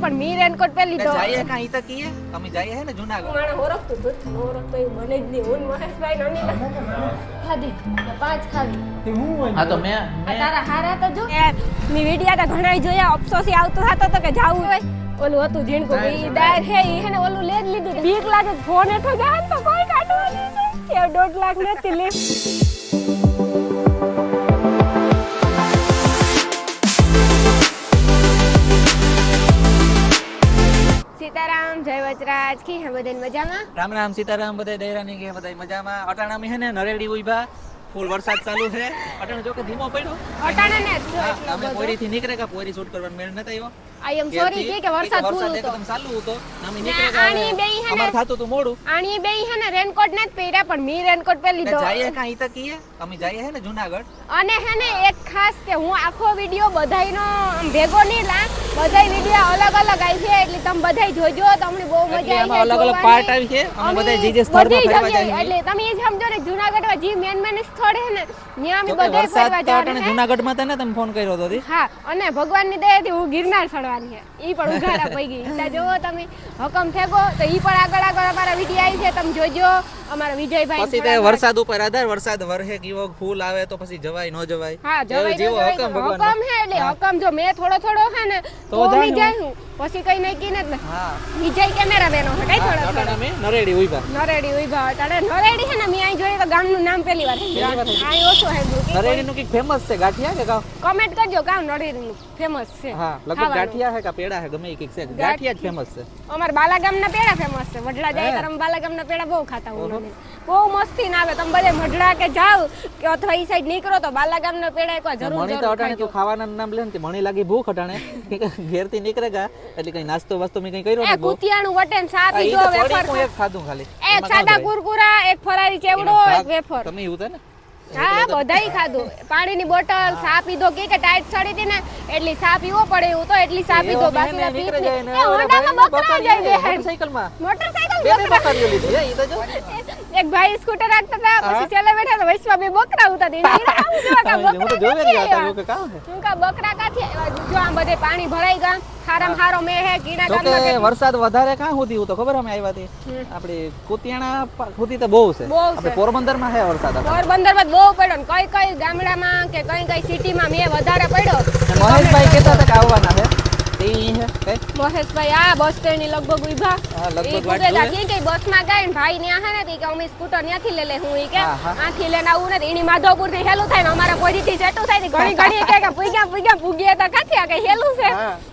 પણ મી રેનકોટ પહેરી લીધો જઈએ કાં ઈ તો કીએ અમે જઈએ હે ને જુનાગઢ માણે ઓળખતું દૂધ ઓળખતો એ બને જ નહીં હું મહેશભાઈ નોની ખાધી તો 5 ખાવી હા તો મેં તારા હારા તો જો મી વિડિયા તો ઘણાય જોયા અફસોસી આવતો હતો તો કે જાવું હોય ઓલું હતું જીણકો ઈ દાર હે ઈ હે ને ઓલું લે જ લીધું બીક લાગે ફોન હેઠો જાય તો કોઈ કાઢવાની કે 1.5 લાખ નથી લે સીતારામ જય વચરાજ કી હે બધાય મજામાં રામ રામ સીતારામ બધાય દૈરાની કે બધાય મજામાં અટાણા મે હે ને નરેડી ઉભા ફૂલ વરસાદ ચાલુ છે અટાણા જો કે ધીમો પડ્યો અટાણા ને અમે પોરી થી નીકળે કે પોરી શૂટ કરવાનો મેળ નતા આવ્યો આઈ એમ સોરી કે વરસાદ ફૂલ હતો એકદમ ચાલુ હતો અમે નીકળે આણી બેઈ હે અમાર થાતું તો મોડું આણી બેઈ હે ને રેનકોટ નથી પહેર્યા પણ મી રેનકોટ પહેરી લીધો જઈએ કાં ઈ તો કીએ અમે જઈએ હે ને જુનાગઢ અને હે ને એક ખાસ કે હું આખો વિડિયો બધાયનો ભેગો નહીં લા બધાય વિડિયો અલગ અલગ આવી છે એટલે તમે બધાય જોજો તમને બહુ મજા આવી આમાં અલગ અલગ પાર્ટ આવી છે અમે બધાય જે જે સ્થળમાં ફરવા જઈએ એટલે તમે એ સમજો ને જુનાગઢમાં જે મેન સ્થળ હે ને ત્યાં અમે બધાય ફરવા જવાના જુનાગઢમાં તને તમે ફોન કર્યો હતો હા અને ભગવાનની દયાથી હું ગિરનાર ચડવાની છે ઈ પણ ઉઘાડા પઈ ગઈ એટલે જોવો તમે હકમ થેગો તો ઈ પણ આગળ અમારા વિડિયો આવી છે તમે જોજો અમારા વિજયભાઈ પછી તે વરસાદ ઉપર આધાર વરસાદ વરહે કેવો ફૂલ આવે તો પછી જવાય ન જવાય હા જવાય જેવો હકમ હે એટલે હકમ જો મે થોડો હે ને તો મી જાય હું પછી કઈ નઈ કીને જ હા વિજય કેમેરા બેનો હે કઈ થોડો મે નરેડી ઉભા અટાડે નરેડી હે ને મી આઈ જોઈએ તો ગામનું નામ પહેલી વાર આઈ ઓછો હે નરેડી નું કઈક ફેમસ છે ગાંઠિયા કે કાવ કમેન્ટ કરજો કામ નરેડી નું ફેમસ છે હા લગભગ ગાંઠિયા હે કે પેડા હે ગમે ઈ કઈક છે ગાંઠિયા જ ફેમસ છે અમાર બાલાગામના પેડા ફેમસ છે વડલા જાય ત્યારે બાલાગામના પેડા બહુ ખાતા હું બહુ મસ્તી ના આવે તમે બધે મઢડા કે જાવ કે અથવા ઈ સાઈડ નીકળો તો બાલાગામના પેડા એકવાર જરૂર મણી તો અટાણે તું ખાવાના નામ લે ને મણી લાગી ભૂખ અટાણે ઘેર થી નીકળેગા એટલે કઈ નાસ્તો વાસ્તો મે કઈ કર્યો એ કુતિયાનું વટેન સા પીજો વેફર એક ખાધું ખાલી એક સાદા કુરકુરા એક ફરારી ચેવડો એક વેફર તમે એવું થાય ને હા બધાય ખાધું પાણીની બોટલ સા પીધો કે ટાઈટ ચડી હતી ને એટલી સા પીવો પડે એવું તો એટલી સા પીધો બાકી નીકળી જાય ને હોન્ડામાં બકરા જાય બે મોટરસાઇકલમાં મોટરસાઇકલ બે બકરીઓ લીધી હે ઈ તો જો એક ભાઈ સ્કૂટર રાખતા હતા પછી ચલે બેઠા તો વૈશ્વા બે બકરા ઉતા દે આમ જોવા કા હું તો જોવે જ હતા લોકો કા હું કા બકરા કાથી જો આમ બધે પાણી ભરાઈ ગયા ખારામ હારો મે હે કીડા ગામમાં કે વરસાદ વધારે કાં સુધી હું તો ખબર અમે આવ્યા હતી આપણે કુતિયાણા સુધી તો બહુ છે આપણે પોરબંદરમાં હે વરસાદ પોરબંદરમાં બહુ પડ્યો ને કઈ ગામડામાં કે કઈ સિટીમાં મે વધારે પડ્યો મહેશભાઈ કહેતા હતા કે આવવાના છે મહેશભાઈ આ બસ સ્ટેન્ડ ની લગભગ ઉભા કે બસ માં ગયા ને ભાઈ ન્યા હે ને કે અમે સ્કૂટર ન્યાથી લે હું ઈ કે આથી લઈને આવું ને એની માધવપુર થી હેલું થાય ને અમારા કોઈથી સેટું થાય ઘણી ઘણી કે પૂગ્યા તો કાથી કે હેલું છે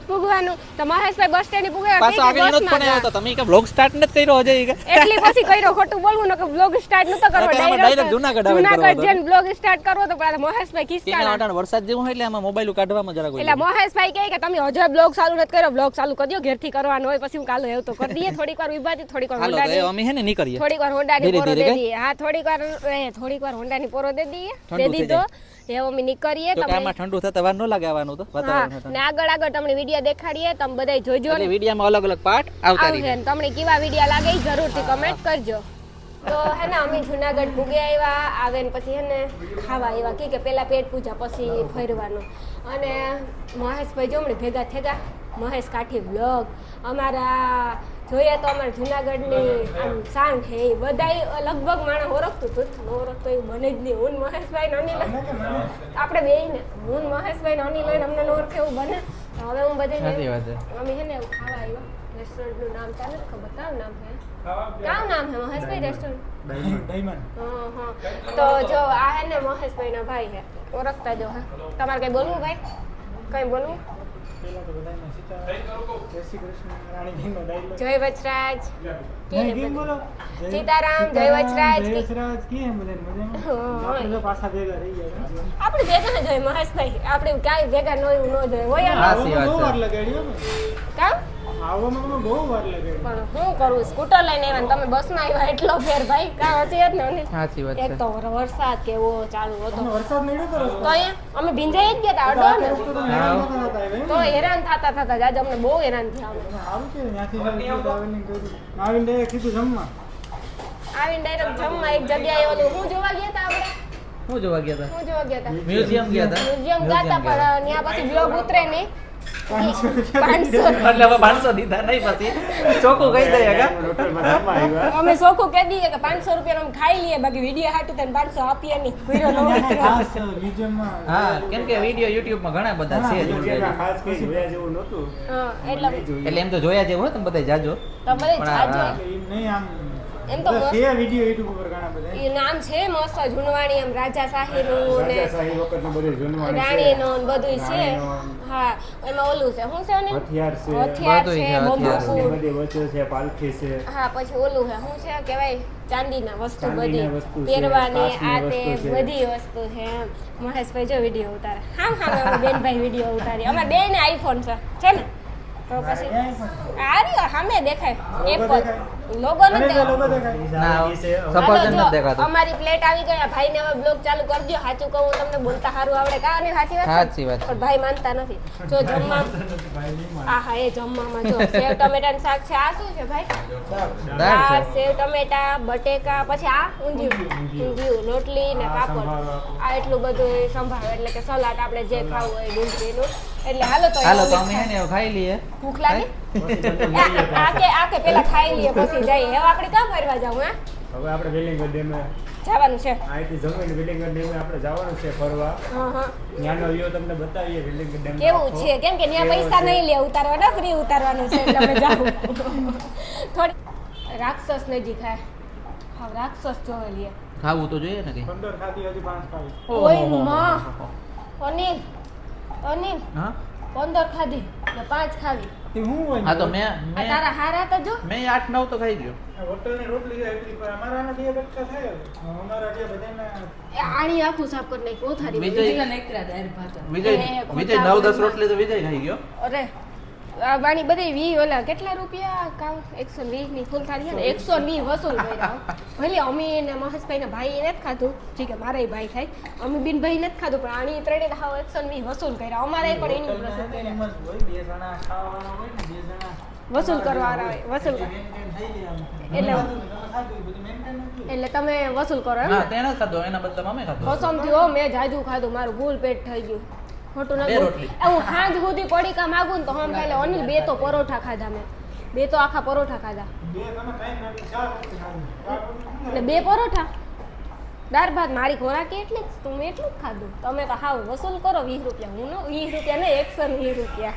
પૂગવાનું તો મહેશભાઈ બસ સ્ટેન્ડ ની પૂગ્યા પાછો આગળ નત પણ આવ્યો તો તમે કે બ્લોગ સ્ટાર્ટ નત કર્યો હજે કે એટલી પછી કર્યો ખોટું બોલવું ન કે બ્લોગ સ્ટાર્ટ નતો કરવો ડાયરેક્ટ જૂનાગઢ જન બ્લોગ સ્ટાર્ટ કરવો તો પેલા મહેશભાઈ કિસ્તા વરસાદ જેવું એટલે આમાં મોબાઈલ કાઢવામાં જરા કોઈ એટલે મહેશભાઈ કહે કે તમે હજુ બ્લોગ ચાલુ નત કર્યો બ્લોગ ચાલુ કરજો ઘેરથી કરવાનો હોય પછી હું કાલે એવું તો કરી દઈએ થોડીક વાર વિભાતી થોડીક વાર હોન્ડાની અમે હે ને ની કરીએ થોડીક વાર હોન્ડાની પોરો દે દઈએ હા થોડીક વાર હોન્ડાની પોરો દે દઈએ દે દીધો એવું અમે ની કરીએ તો આમાં ઠંડુ થતા વાર ન લાગે આવવાનું તો વાતાવરણ ને આગળ તમને વિડિયો દેખાડીએ તમે બધાય જોજો એટલે વિડિયોમાં અલગ અલગ પાર્ટ આવતા રહે તમને કેવા વિડિયો લાગે ઈ જરૂરથી કમેન્ટ કરજો તો હે ને અમે જુનાગઢ ભૂગે આવ્યા આવે ને પછી હે ને ખાવા આવ્યા કે પેલા પેટ પૂજા પછી ફરવાનું અને મહેશભાઈ જો હમણાં ભેગા થેગા મહેશ કાઠી બ્લોગ અમારા જોઈએ તો અમારા જુનાગઢની આમ શાન છે એ બધાય લગભગ માણસ ઓળખતું હતું ઓળખતો એવું બને જ નહીં હું મહેશભાઈ નોની આપણે બે ને હું મહેશભાઈ નોની લઈને અમને ઓળખે એવું બને હવે હું બધે અમે છે ને એવું ખાવા આવ્યા રેસ્ટોરન્ટનું નામ ચાલે ખબર કામ નામ છે કામ નામ છે મહેશભાઈ રેસ્ટોરન્ટ તો જો આ હે ને મહેશભાઈ ના ભાઈ છે ઓળખતા જો હા તમારે કઈ બોલવું ભાઈ કઈ બોલવું જય વચરાજ સીતારામ જય વચરાજ આપણે ભેગા ને જોઈએ મહેશભાઈ આપણે ક્યાંય ભેગા ન હોય હોય કામ આવવામાં બહુ વાર લાગે પણ હું કરું સ્કૂટર લઈને આવ્યા તમે બસમાં આવ્યા એટલો ફેર ભાઈ કા હશે જ ને સાચી વાત એક તો વરસાદ કેવો ચાલુ હતો વરસાદ નડ્યો તો તો અહીંયા અમે ભીંજાઈ જ ગયા હતા અડો ને તો હેરાન થતા જાજ અમને બહુ હેરાન થયા આવું છે ત્યાંથી આવીને કીધું જમવા આવીને ડાયરેક્ટ જમવા એક જગ્યાએ ઓલું હું જોવા ગયા હતા આપણે શું જોવા ગયા હતા હું જોવા ગયા હતા મ્યુઝિયમ ગયા હતા મ્યુઝિયમ ગયા હતા પણ ત્યાં પછી બ્લોગ ઉતરે નહીં 500 રૂપિયા 500 એટલે હવે 500 દીધા નહીં પછી ચોખ્ખું કહી દઈએ કા હોટલમાં જમવા આવ્યા. અમે ચોખ્ખું કહી દઈએ કે 500 રૂપિયા અમે ખાઈ લઈએ બાકી વિડીયો હાટું તને 500 આપીએ નહીં ભૂરો ન હોય. ખાસ મ્યુઝિયમમાં હા કેમ કે વિડીયો YouTube માં ઘણા બધા છે જ બીજામાં already. ખાસ કઈ જોયા જેવું નહોતું. હા એટલે એટલે એમ તો જોયા જેવું હોય તમે બધા જાજો તમે પણ આ- જાજો હા. એમ નહીં આમ એમ તો મસ્ત. છે વિડીયો યુટ્યુબ ઉપર ઘણા બધા એ નામ છે મસ્ત જૂનવાણી એમ રાજા શાહીનું ને રાજાશાહી વખતનું બધું જૂનવાણી છે. રાણીનું ને બધું છે. રાણીનું, હા એમાં ઓલું છે શું છે અનિલ? હથિયાર છે, હથિયાર બધુંય છે છે, હથિયાર ઘણી બંદૂકો. બધી વસ્તુ છે, પાલખી છે. હા પછી ઓલું છે શું છે કહેવાય ચાંદીના વસ્તુ બધી ચાંદીના વસ્તુ છે, પહેરવાની કાચની આ તે વસ્તુ છે. બધી વસ્તુ છે એમ મહેશભાઈ જો વિડીયો ઉતારે હા અમે બેનભાઈ વિડીયો ઉતારી અમે બેને આઈફોન છે ને તો પછી આ રહ્યો સામે દેખાય એપલ લોગો અને નથી લોકો દેખાય ના ઈ છે. સફરજન હાલો નથી જો, દેખાતું અમારી પ્લેટ આવી ગયા ભાઈ ને હવે બ્લોગ ચાલુ કરજો સાચું કહું તમને બોલતા સારું આવડે કા અને સાચી વાત સાચી વાત છે. પણ ભાઈ માનતા નથી જો જમવા આ હા એ જમવામાં જો સેવ ટમેટાનું શાક છે આ શું છે ભાઈ દાળ દાળ છે સેવ ટમેટા બટેકા પછી આ ઊંધિયું લોટલી ને પાપડ આ એટલું બધું સંભાળ એટલે કે સલાડ આપણે જે ખાવું હોય ડુંગળીનું એટલે હાલો તો હાલો તો એવું અમે હે ને હવે ખાઈ લઈએ ભૂખ લાગી આ કે પેલા ખાઈ લઈએ પછી જઈએ હવે આપણે ક્યાં ફરવા જાવું હે હવે આપણે વેલિંગન ડેમે જવાનું છે અહીંથી જમીને વેલિંગન ડેમે આપણે જવાનું છે ફરવા. હા હા ત્યાંનો વ્યૂ તમને બતાવીએ વેલિંગન ડેમ કેવું છે કેમ કે ત્યાં પૈસા નહીં લે ઉતારવાના ફ્રી ઉતારવાનું છે એટલે અમે જાવું થોડી રાક્ષસ નજીક હે હા રાક્ષસ જોવે લે ખાવું તો જોઈએ ને કઈ 15 ખાધી હજી 5 ખાવી ઓય માં અનિલ અનિલ હા 15 ખાધી ને 5 ખાવી તે હું હોય હા તો આ મેં તારા હારા તો જો મેં 8-9 તો ખાઈ ગયો હોટલની રોટલી છે એટલી પણ અમારા આના બે બટકા થાય હવે. અમારા જે બધાના એ આણી આખું સાફ કરી નાખ્યું થારી વિજય વિજય વિજય 9-10 રોટલી તો વિજય ખાઈ ગયો અરે આ બાણી બધી 20 ઓલા કેટલા રૂપિયા કાવ 120 ની ફૂલ થાળી છે ને 120 વસૂલ કર્યા ભલે અમે ને મહેશભાઈ ના ભાઈ નથી ખાધું ઠીક છે મારે ભાઈ થાય અમે બિન ભાઈ નથી ખાધું પણ આણી ત્રણે હાવ 120 વસૂલ કર્યા અમારે પણ એની વસૂલ કર્યા એમ જ હોય બે જણા ખાવાવાળા હોય ને બે જણા વસૂલ કરવાના હોય વસૂલ મેન્ટેન થઈ જાય આમ. એટલે- બધું ખાધું બધું મેન્ટેન નથી એટલે તમે વસૂલ કરો એમ હા ને તેણે ખાધો એના બદલામાં અમે ખાધો કસમથી હો મેં જાજુ ખાધું મારું ભૂલ પેટ થઈ ગયું ખોટું બે નથી રોટલી. હું સાંજ સુધી પડીકા માગું ને તો હમ ખાઈ લે અનિલ 2 તો પરોઠા ખાધા મેં 2 તો આખા પરોઠા ખાધા બે તમે ખાઈને નાખી 4 રોટલી ખાધી 4 રોટલી એટલે 2 પરોઠા દાળ ભાત મારી ખોરાક એટલી જ તું મેં એટલું જ ખાધું તમે તો હાવ વસૂલ કરો 20 રૂપિયા હું નો 20 રૂપિયા નહીં 120 રૂપિયા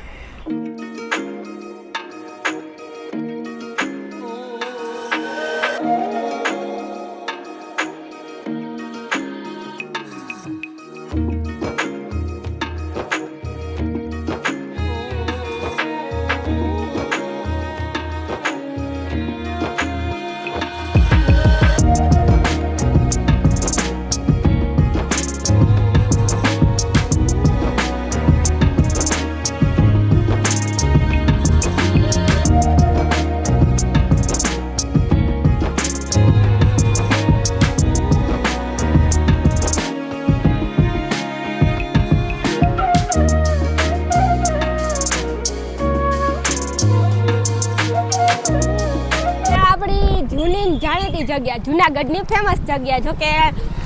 આપણી જૂની ને જાણીતી જગ્યા જુનાગઢની ફેમસ જગ્યા જો કે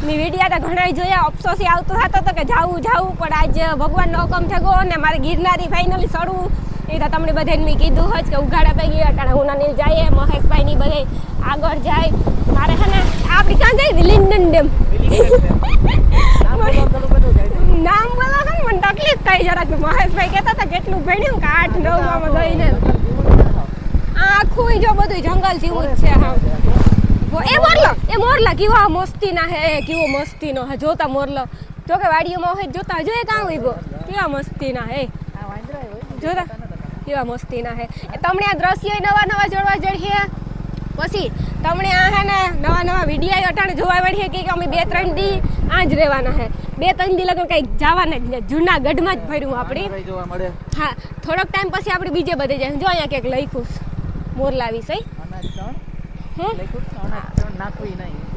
મેં વિડીયા તો ઘણા જોયા અફસોસી આવતો થતો હતો કે જાવું પણ આજ ભગવાનનો હુકમ થયો અને મારે ગિરનારી ફાઇનલી ચડવું એ તો તમને બધાને મેં કીધું હોય કે ઉઘાડા પૈકી અટાણે હું નાની જઈએ મહેશભાઈની બધે આગળ જાય મારે છે ને આપણી ક્યાં જાય વિલિંગડન ડેમ નામ બોલો છે ને મને તકલીફ થઈ જરાક મહેશભાઈ કહેતા હતા કેટલું ભણ્યું કે 8-9 માં ગઈને આખું જો બધું જંગલ જેવું જ છે હા એ મોરલા કેવા મસ્તીના હે કેવો મસ્તીનો હે જોતા મોરલો જો કે વાડીઓમાં હોય જોતા જોઈએ કાં ઉભો કેવા મસ્તીના હે જોતા કેવા મસ્તીના હે એ તમને આ દ્રશ્ય નવા જોડવા જડીએ પછી તમને આ હે ને નવા વિડીયો અટાણે જોવા મળીએ કે અમે 2-3 દી આ જ રહેવાના હે 2-3 દી લગન કંઈક જવાના જ નહીં જૂનાગઢમાં જ ફર્યું આપણી જોવા મળે હા થોડોક ટાઈમ પછી આપણે બીજે બધે જાય જો અહીંયા ક્યાંક લખ્યું છે મોરલા વિષય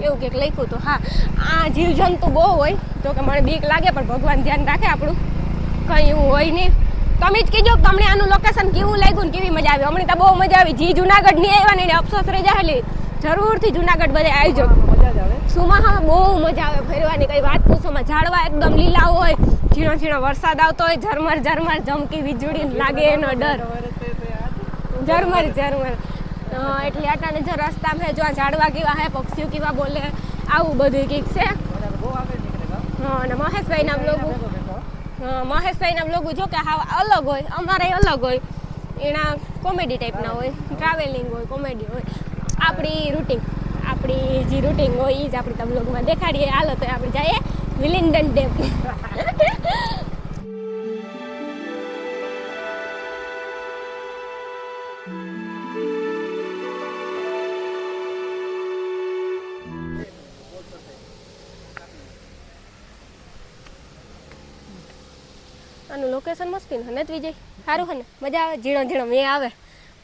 એવું કંઈક લખ્યું હતું હા આ જીવજંતુ બહુ હોય તો કે મને બીક લાગે પણ ભગવાન ધ્યાન રાખે આપણું કંઈ એવું હોય નહીં તમે જ કીધું કે તમને આનું લોકેશન કેવું લાગ્યું ને કેવી મજા આવી અમને તો બહુ મજા આવી જી જુનાગઢ ની આવ્યા ને એને અફસોસ રહી જાય જરૂરથી જુનાગઢ બધે આવજો સુમાં હા બહુ મજા આવે ફરવાની કઈ વાત પૂછોમાં ઝાડવા એકદમ લીલા હોય ઝીણો ઝીણો વરસાદ આવતો હોય, ઝરમર ઝરમર ધમકી વીજળી લાગે એનો ડર, ઝરમર ઝરમર. એટલે આટાને જો રસ્તામાં હે, જો આ ઝાડવા કેવા હે, પક્ષીઓ કેવા બોલે, આવું બધું કંઈક છે. હા, અને મહેશભાઈના બ્લોગો જો કે હાવ અલગ હોય, અમારે અલગ હોય. એના કોમેડી ટાઈપના હોય, ટ્રાવેલિંગ હોય, કોમેડી હોય. આપણી જે રૂટિન હોય એ જ આપણે તમે બ્લોગમાં દેખાડીએ. હાલો તો આપણે જઈએ વિલિંગડન ડેમ. આનું લોકેશન મસ્ત ને વિજય સારું હે ને, મજા આવે, ઝીણો ઝીણો મેં આવે.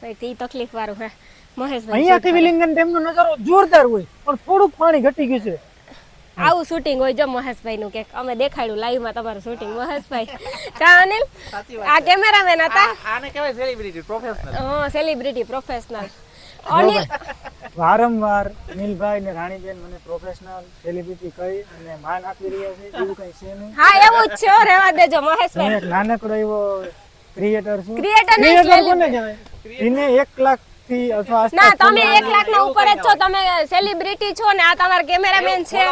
ભાઈ તકલીફ વાળું હે મહેશભાઈ. અહીંયાથી વિલિંગડન ડેમનો નજારો જોરદાર હોય, પણ થોડુંક પાણી ઘટી ગયું છે. આવું શૂટિંગ હોય જો મહેશભાઈ નું, કે અમે દેખાડ્યું લાઈવમાં તમારું શૂટિંગ. મહેશભાઈ ચા અનિલ આ કેમેરામેન હતા. આને કહેવાય સેલિબ્રિટી પ્રોફેશનલ. હા, સેલિબ્રિટી પ્રોફેશનલ. અનિલ વારંવાર અનિલભાઈ ને રાણીબેન મને પ્રોફેશનલ સેલિબ્રિટી કહી અને માન આપી રહ્યા છે, એવું કઈ છે નહીં. હા, એવું જ છે. રહેવા દેજો મહેશભાઈ. હું એક નાનકડો એવો ક્રિએટર છું. ક્રિએટર ને ક્રિએટર કોને કહેવાય? એને 1 લાખ થી અથવા ના, તમે 1 લાખ ના ઉપર જ છો. તમે સેલિબ્રિટી છો ને આ તમારા કેમેરામેન છે.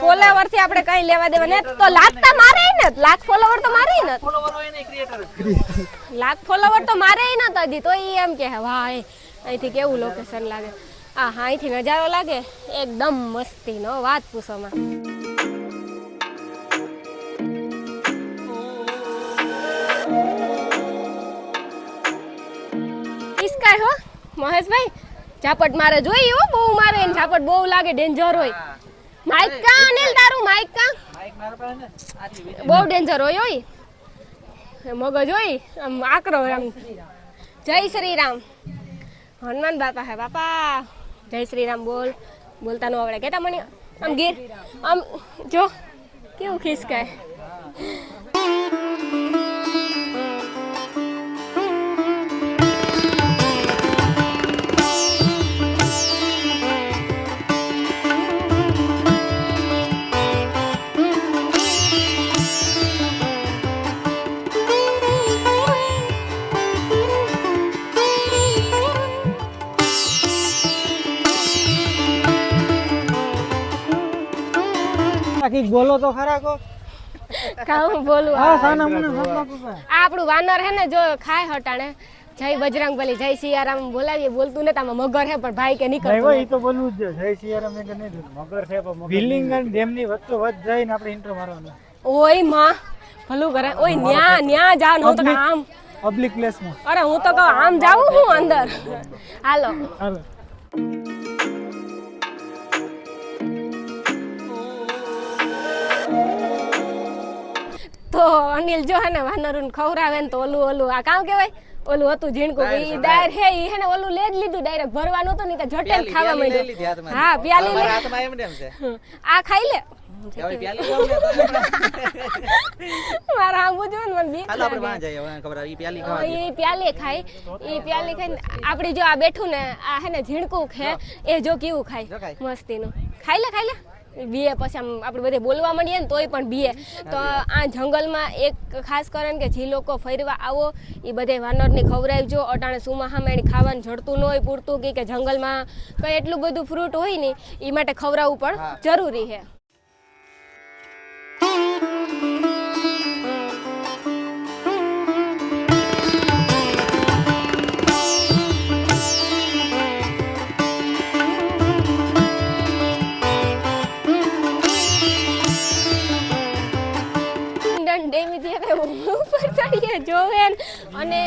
ફોલોવર થી આપણે કઈ લેવા દેવા ને, તો લાખ તો મારે ને, લાખ ફોલોવર તો મારે ને, ફોલોવર હોય ને ક્રિએટર. લાખ ફોલોવર તો મારે ન તદી. તો ઈ એમ કે વાહ અહીંથી કેવું લોકેશન લાગે. હા, અહીંથી નજારો લાગે એકદમ મસ્તીનો, વાત પૂછોમાં. ઇસ્કાય હો મહેશભાઈ, ઝાપટ મારે જોઈએ હો, બહુ મારે ને ઝાપટ બહુ લાગે, ડેન્જર હોય. માઇક કા અનિલ તારું માઇક કા માઈક મારો પાસે ને બહુ ડેન્જર હોય. હોય મગજ હોય આમ આકરો આમ. જય શ્રી રામ. હનુમાન બાપા હે બાપા. જય શ્રી રામ બોલતા નો આવડે કેતા મને. આમ ગીર આમ જો કેવું ખિસકાય. આખી બોલો તો ખરા કો. કાઉ બોલું. હા, સાના મને સપના પપ્પા. આ આપણું વાનર હે ને, જો ખાય હટાણે જય બજરંગબલી જય સિયારામ બોલાવીએ, બોલતું ને તામાં મગર હે પણ ભાઈ કે ભાઈ નીકળતું ભાઈ, ઈ તો બોલવું જ છે. જય સિયારામ કે નહીં, મગર છે પણ વિલિંગડન ડેમની વચ્ચો વચ્ચ જઈને આપણે ઇન્ટ્રો મારવાનો. ઓય માં ભલું કરે. ઓય ન્યા જાવ ને, હું તો આમ પબ્લિક પ્લેસમાં. અરે હું તો કહું આમ જાવું હું અંદર. હાલો હાલો. તો અનિલ જો હે ને વાનરું ખવરાવે ને તો ઓલું આ કામ કેવાય, ઓલું હતું ઝીણકું ઈ ડાયર હે ઈ હે ને ઓલું લે જ લીધું ડાયરેક્ટ, ભરવાનું હતું ને તો જટેલ ખાવા માંડ્યું. હા, પ્યાલી લે. હાથમાં એમ છે. આ ખાઈ લે. હવે પ્યાલી ખાવ ને તો મારા આમ જો ને મને બીક હાલો આપણે લાગે. વાં જઈએ, હવે ખબર આવે ઈ પ્યાલી ખાવા દે. ઈ પ્યાલી ખાઈ, ઈ પ્યાલી ખાઈને આપડી જો આ બેઠું ને આ હે ને ઝીણકું ખે એ જો કેવું જો ખાય ખાય. મસ્તીનું. ખાઈ લે બીએ. પછી આમ આપણે બધે બોલવા માંડીએ ને તોય પણ બીએ. તો આ જંગલમાં એક ખાસ કરીને કે જે લોકો ફરવા આવો એ બધે વાનરની ખવડાવજો. અટાણે સુમા હામેણી ખાવાનું જડતું ન હોય પૂરતું, કે જંગલમાં કંઈ એટલું બધું ફ્રૂટ હોય ને એ માટે ખવડાવવું પણ જરૂરી છે. ઉપર ચડીએ જોવે અને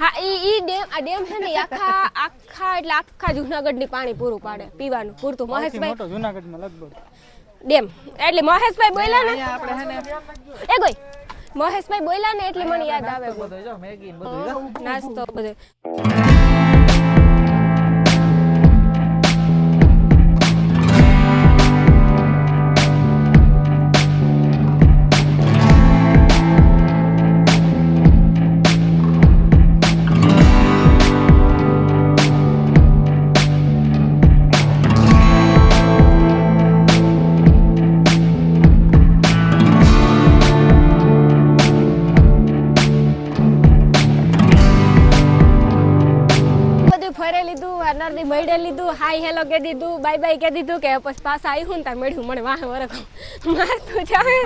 હા ઈ ડેમ, આ ડેમ છે ને આખા એટલે આખા જુનાગઢની પાણી પૂરું પાડે પીવાનું પૂરતું. મહેશભાઈ મોટો જૂનાગઢમાં લગભગ ડેમ એટલે મહેશભાઈ બોલ્યા ને આપણે હે ને એ ગઈ મહેશભાઈ બોલ્યા ને એટલે મને યાદ આવે બધું જો મેગી ને બધું જો. નાસ્તો બધું. એકવાર નરદી મળે લીધું, હાય હેલો કહી દીધું, બાય બાય કહી દીધું કે પછી પાછા આવ્યું ને ત્યાં મળ્યું મને વાહ વરખ મારતું જાવે.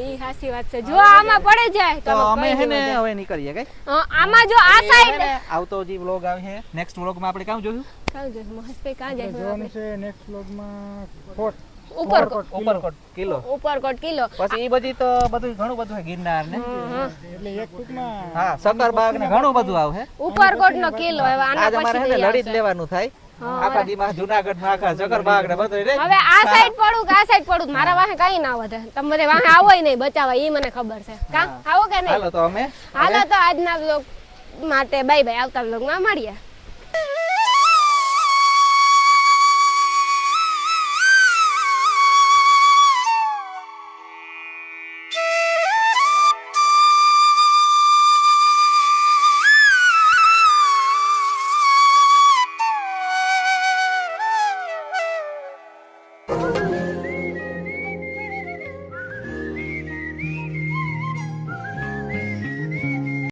ઈ હાસી વાત છે. જો આમાં પડે જાય તો અમે કઈ હે ને નહીં વધે. હવે નીકળીએ કઈ આમાં જો આ સાઈડ આવતો જે વ્લોગ આવશે નેક્સ્ટ વ્લોગમાં આપણે કામ જોયું કાં જાય મહેશભાઈ કાં જાય જોવાનું છે નેક્સ્ટ વ્લોગમાં કોટ ઉપરકોટ ઉપરકોટ કિલો ઉપરકોટ કિલો પછી ઈ બધી તો બધું ઘણું બધું છે ગિરનાર ને એટલે એક ટૂંકમાં હા સકરબાગ ને ઘણું બધું આવે ઉપરકોટ નો કિલો હવે આના આજ અમારે હે ને પછી લડી જ લેવાનું થાય આખા દીમાં જુનાગઢ માં આખા સકરબાગ ને બધું રે હવે આ સાઈડ પડું કે આ સાઈડ પડું મારા વાહે કઈ ના વધે તમે બધે વાહે આવો નહીં બચાવવા ઈ મને ખબર છે કા આવો કે નહીં હાલો તો અમે હાલો તો આજના વ્લોગ માટે બાય બાય આવતા વ્લોગમાં મળીએ